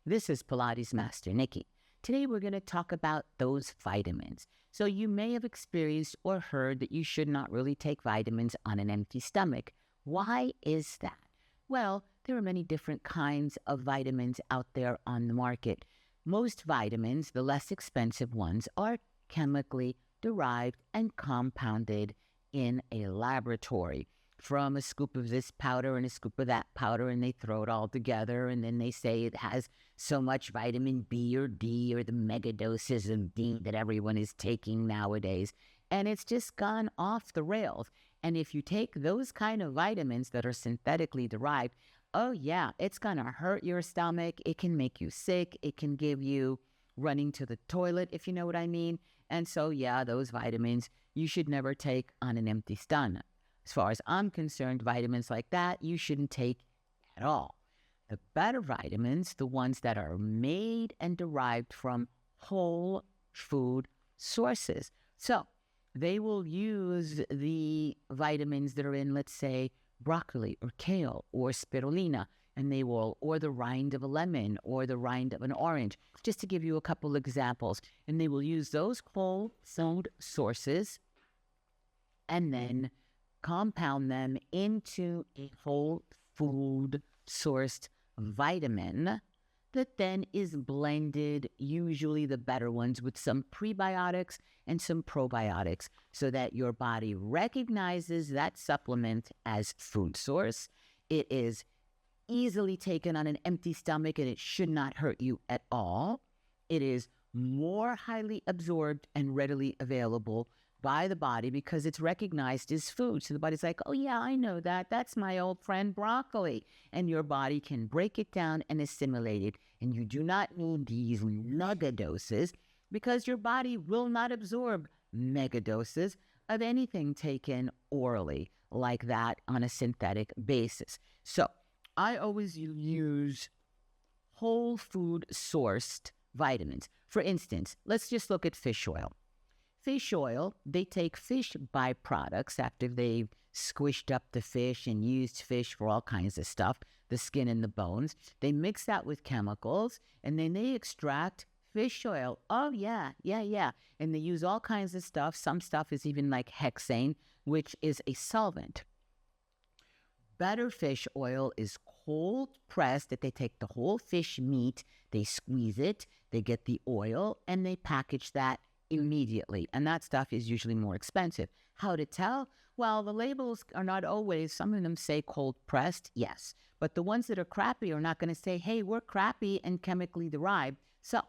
This is Pilates Master Nikki. Today we're going to talk about those vitamins. So you may have experienced or heard that you should not really take vitamins on an empty stomach. Why is that? Well, there are many different kinds of vitamins out there on the market. Most vitamins, the less expensive ones, are chemically derived and compounded in a laboratory from a scoop of this powder and a scoop of that powder, and they throw it all together, and then they say it has so much vitamin B or D or the mega doses of D that everyone is taking nowadays, and it's just gone off the rails. And if you take those kind of vitamins that are synthetically derived, oh yeah, it's gonna hurt your stomach, it can make you sick, it can give you running to the toilet, if you know what I mean. And so yeah, those vitamins you should never take on an empty stomach. As far as I'm concerned, vitamins like that you shouldn't take at all. The better vitamins, the ones that are made and derived from whole food sources. So they will use the vitamins that are in, let's say, broccoli or kale or spirulina, and they will, or the rind of a lemon or the rind of an orange, just to give you a couple examples. And they will use those whole food sources and then compound them into a whole food sourced vitamin that then is blended, usually the better ones, with some prebiotics and some probiotics, so that your body recognizes that supplement as food source. It is easily taken on an empty stomach and it should not hurt you at all. It is more highly absorbed and readily available by the body because it's recognized as food. So the body's like, oh yeah, I know that. That's my old friend broccoli. And your body can break it down and assimilate it. And you do not need these mega doses because your body will not absorb mega doses of anything taken orally like that on a synthetic basis. So I always use whole food sourced vitamins. For instance, let's just look at fish oil. Fish oil, they take fish byproducts after they've squished up the fish and used fish for all kinds of stuff, the skin and the bones. They mix that with chemicals, and then they extract fish oil. Oh, yeah. And they use all kinds of stuff. Some stuff is even like hexane, which is a solvent. Better fish oil is cold pressed, that they take the whole fish meat, they squeeze it, they get the oil, and they package that immediately. And that stuff is usually more expensive. How to tell? Well, the labels are not always, some of them say cold pressed, yes. But the ones that are crappy are not going to say, hey, we're crappy and chemically derived. So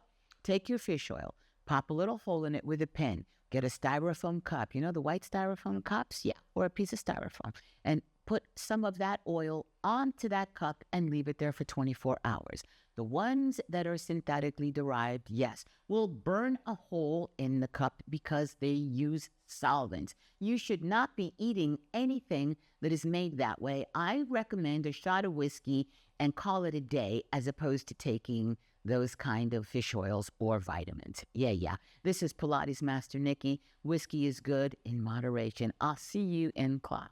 take your fish oil, pop a little hole in it with a pin, get a styrofoam cup, you know, the white styrofoam cups? Yeah, or a piece of styrofoam, and put some of that oil onto that cup and leave it there for 24 hours. The ones that are synthetically derived, yes, will burn a hole in the cup because they use solvents. You should not be eating anything that is made that way. I recommend a shot of whiskey and call it a day as opposed to taking those kind of fish oils or vitamins. Yeah. This is Pilates Master Nikki. Whiskey is good in moderation. I'll see you in class.